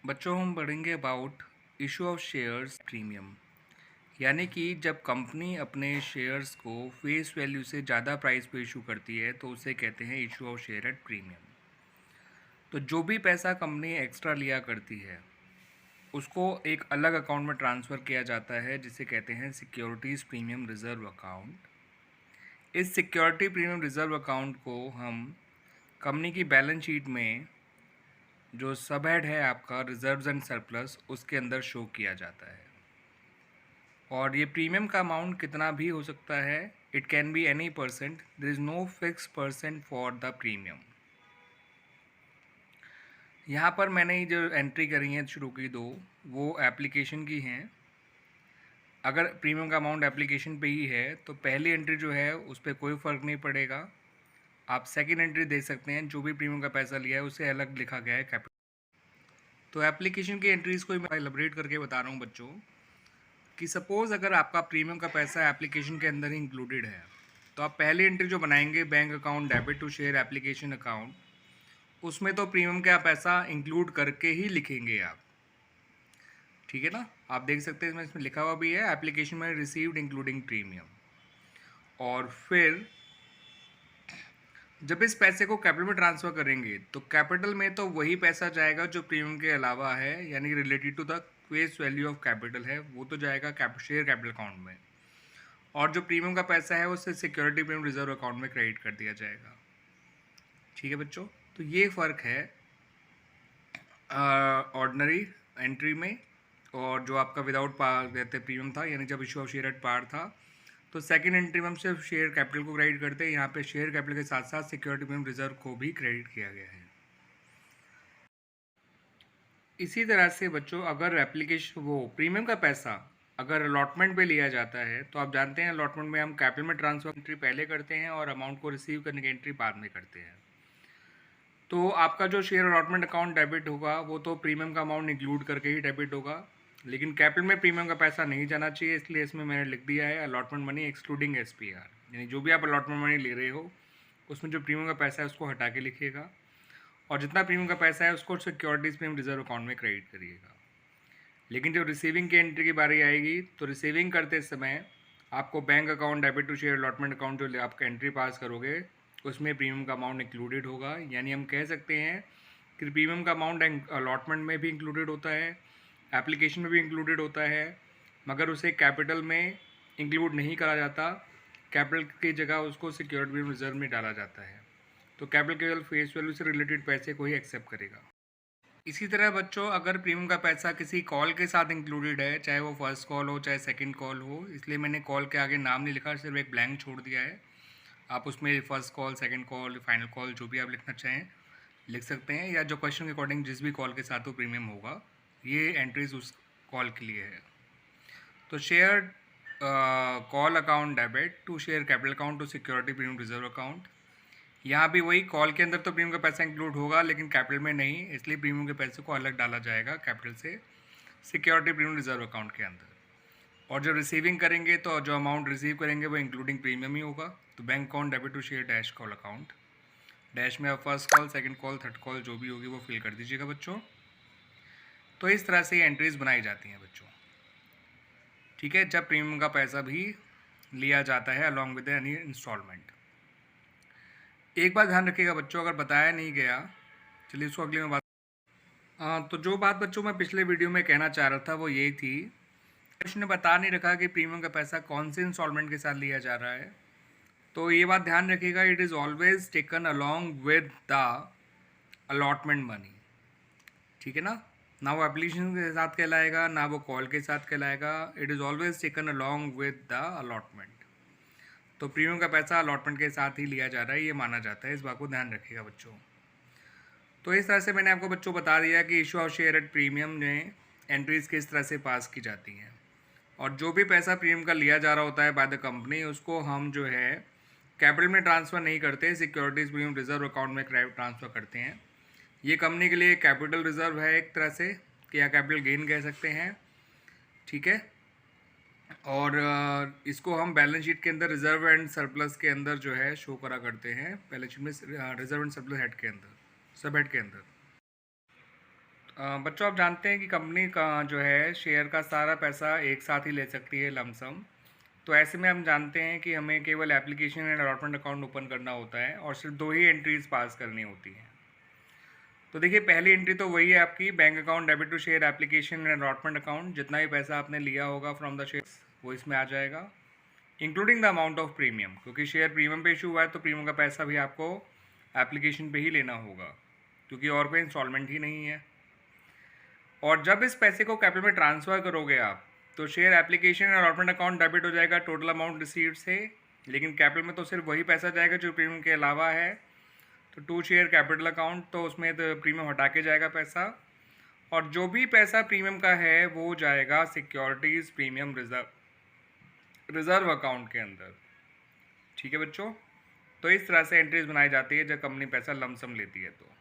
बच्चों हम पढ़ेंगे about issue of shares premium. यानी कि जब कंपनी अपने शेयर्स को फेस वैल्यू से ज़्यादा प्राइस पे इशू करती है तो उसे कहते हैं issue of share at premium. तो जो भी पैसा कंपनी एक्स्ट्रा लिया करती है उसको एक अलग अकाउंट में ट्रांसफ़र किया जाता है जिसे कहते हैं सिक्योरिटीज़ प्रीमियम रिजर्व अकाउंट। इस सिक्योरिटी प्रीमियम रिजर्व अकाउंट को हम कंपनी की बैलेंस शीट में जो सब हेड है आपका रिजर्व्स एंड सरप्लस उसके अंदर शो किया जाता है। और ये प्रीमियम का अमाउंट कितना भी हो सकता है, it can be any percent, there is no fix percent for the premium. यहाँ पर मैंने जो एंट्री करी हैं शुरू की दो, वो एप्लीकेशन की हैं। अगर प्रीमियम का अमाउंट एप्लीकेशन पे ही है तो पहली एंट्री जो है उस पर कोई फ़र्क नहीं पड़ेगा। आप सेकेंड एंट्री देख सकते हैं, जो भी प्रीमियम का पैसा लिया है उसे अलग लिखा गया है कैपिटल। तो एप्लीकेशन की एंट्रीज़ को मैं एलैबोरेट करके बता रहा हूँ बच्चों कि सपोज़ अगर आपका प्रीमियम का पैसा एप्लीकेशन के अंदर ही इंक्लूडेड है तो आप पहली एंट्री जो बनाएंगे bank account debit to share application account, उसमें तो प्रीमियम का पैसा इंक्लूड करके ही लिखेंगे आप। ठीक है ना, आप देख सकते हैं इसमें लिखा हुआ भी है एप्लीकेशन में रिसीव्ड इंक्लूडिंग प्रीमियम। और फिर जब इस पैसे को कैपिटल में ट्रांसफ़र करेंगे तो कैपिटल में तो वही पैसा जाएगा जो प्रीमियम के अलावा है, यानी related to the face value of capital है, वो तो जाएगा शेयर कैपिटल अकाउंट में। और जो प्रीमियम का पैसा है उसे सिक्योरिटी प्रीमियम रिजर्व अकाउंट में क्रेडिट कर दिया जाएगा। ठीक है बच्चों, तो ये फ़र्क है ऑर्डिनरी एंट्री में और जो आपका विदाउट पार कहते प्रीमियम था, यानी जब issue of share at par था तो सेकंड एंट्री में हम सिर्फ शेयर कैपिटल को क्रेडिट करते हैं। यहाँ पे शेयर कैपिटल के साथ साथ सिक्योरिटी प्रीमियम रिजर्व को भी क्रेडिट किया गया है। इसी तरह से बच्चों अगर एप्लीकेशन वो प्रीमियम का पैसा अगर अलॉटमेंट पे लिया जाता है तो आप जानते हैं अलॉटमेंट में हम कैपिटल में ट्रांसफर एंट्री पहले करते हैं और अमाउंट को रिसीव करने की एंट्री बाद में करते हैं। तो आपका जो शेयर अलॉटमेंट अकाउंट डेबिट होगा वो तो प्रीमियम का अमाउंट इंक्लूड करके ही डेबिट होगा, लेकिन कैपिटल में प्रीमियम का पैसा नहीं जाना चाहिए, इसलिए इसमें मैंने लिख दिया है अलॉटमेंट मनी एक्सक्लूडिंग एसपीआर। यानी जो भी आप अलॉटमेंट मनी ले रहे हो उसमें जो प्रीमियम का पैसा है उसको हटा के लिखिएगा और जितना प्रीमियम का पैसा है उसको सिक्योरिटीज़ प्रीमियम रिजर्व अकाउंट में क्रेडिट करिएगा। लेकिन जब रिसीविंग की एंट्री की बारी आएगी तो रिसीविंग करते समय आपको bank account debit to share allotment account जो आपका एंट्री पास करोगे उसमें प्रीमियम का अमाउंट इंक्लूडेड होगा। यानी हम कह सकते हैं कि प्रीमियम का अमाउंट अलॉटमेंट में भी इंक्लूडेड होता है, एप्लीकेशन में भी इंक्लूडेड होता है, मगर उसे कैपिटल में इंक्लूड नहीं करा जाता। कैपिटल की जगह उसको सिक्योरिटी रिजर्व में डाला जाता है। तो कैपिटल केवल फेस वैल्यू से रिलेटेड पैसे को ही एक्सेप्ट करेगा। इसी तरह बच्चों अगर प्रीमियम का पैसा किसी कॉल के साथ इंक्लूडेड है, चाहे वो फर्स्ट कॉल हो चाहे सेकंड कॉल हो, इसलिए मैंने कॉल के आगे नाम नहीं लिखा, सिर्फ एक ब्लैंक छोड़ दिया है। आप उसमें first call, second call, final call जो भी आप लिखना चाहें लिख सकते हैं, या जो क्वेश्चन के अकॉर्डिंग जिस भी कॉल के साथ वो प्रीमियम होगा, ये एंट्रीज उस कॉल के लिए है। तो share call account debit to share capital account to security premium reserve account. यहाँ भी वही कॉल के अंदर तो प्रीमियम का पैसा इंक्लूड होगा लेकिन कैपिटल में नहीं, इसलिए प्रीमियम के पैसे को अलग डाला जाएगा कैपिटल से सिक्योरिटी प्रीमियम रिजर्व अकाउंट के अंदर। और जब रिसीविंग करेंगे तो जो अमाउंट रिसीव करेंगे वो इंक्लूडिंग प्रीमियम ही होगा। तो bank account debit to share dash call account, dash में आप first call, second call, third call जो भी होगी वो फिल कर दीजिएगा बच्चों। तो इस तरह से ये एंट्रीज बनाई जाती हैं बच्चों। ठीक है, जब प्रीमियम का पैसा भी लिया जाता है अलॉन्ग विद एनी इंस्टॉलमेंट। एक बात ध्यान रखिएगा बच्चों, अगर बताया नहीं गया, चलिए उसको अगले में बात। तो जो बात बच्चों मैं पिछले वीडियो में कहना चाह रहा था वो यही थी, क्वेश्चन ने बता नहीं रखा कि प्रीमियम का पैसा कौन से इंस्टॉलमेंट के साथ लिया जा रहा है। तो ये बात ध्यान रखिएगा, it is always taken along with the allotment money. ठीक है ना वो एप्लीकेशन के साथ कहलाएगा ना वो कॉल के साथ कहलाएगा, it is always taken along with the allotment. तो प्रीमियम का पैसा अलॉटमेंट के साथ ही लिया जा रहा है, ये माना जाता है, इस बात को ध्यान रखिएगा बच्चों। तो इस तरह से मैंने आपको बच्चों बता दिया कि issue of share at premium में एंट्रीज किस तरह से पास की जाती हैं। और जो भी पैसा प्रीमियम का लिया जा रहा होता है बाय द कंपनी उसको हम जो है कैपिटल में ट्रांसफ़र नहीं करते, सिक्योरिटीज़ प्रीमियम रिजर्व अकाउंट में ट्रांसफ़र करते हैं। ये कंपनी के लिए कैपिटल रिजर्व है एक तरह से, कि या कैपिटल गेन कह सकते हैं। ठीक है, और इसको हम बैलेंस शीट के अंदर रिजर्व एंड सरप्लस के अंदर जो है शो करा करते हैं, बैलेंस शीट में रिजर्व एंड सरप्लस हेड के अंदर, सब हेड के अंदर। बच्चों आप जानते हैं कि कंपनी का जो है शेयर का सारा पैसा एक साथ ही ले सकती है लमसम। तो ऐसे में हम जानते हैं कि हमें केवल application and allotment account open करना होता है और सिर्फ 2 ही एंट्रीज पास करनी होती हैं। तो देखिए पहली एंट्री तो वही है आपकी bank account debit to share application and allotment account. जितना भी पैसा आपने लिया होगा फ्रॉम द शेयर्स वो इसमें आ जाएगा, including the amount of premium, क्योंकि शेयर प्रीमियम पे इशू हुआ है तो प्रीमियम का पैसा भी आपको एप्लीकेशन पे ही लेना होगा, क्योंकि और कोई इंस्टॉलमेंट ही नहीं है। और जब इस पैसे को कैपिटल में ट्रांसफ़र करोगे आप, तो शेयर एप्लीकेशन और अलॉटमेंट अकाउंट डेबिट हो जाएगा टोटल अमाउंट रिसीव्ड से, लेकिन कैपिटल में तो सिर्फ वही पैसा जाएगा जो प्रीमियम के अलावा है। तो टू शेयर कैपिटल अकाउंट, तो उसमें तो प्रीमियम हटा के जाएगा पैसा, और जो भी पैसा प्रीमियम का है वो जाएगा सिक्योरिटीज़ प्रीमियम रिजर्व अकाउंट के अंदर। ठीक है बच्चों, तो इस तरह से एंट्रीज बनाई जाती है जब कंपनी पैसा लमसम लेती है तो।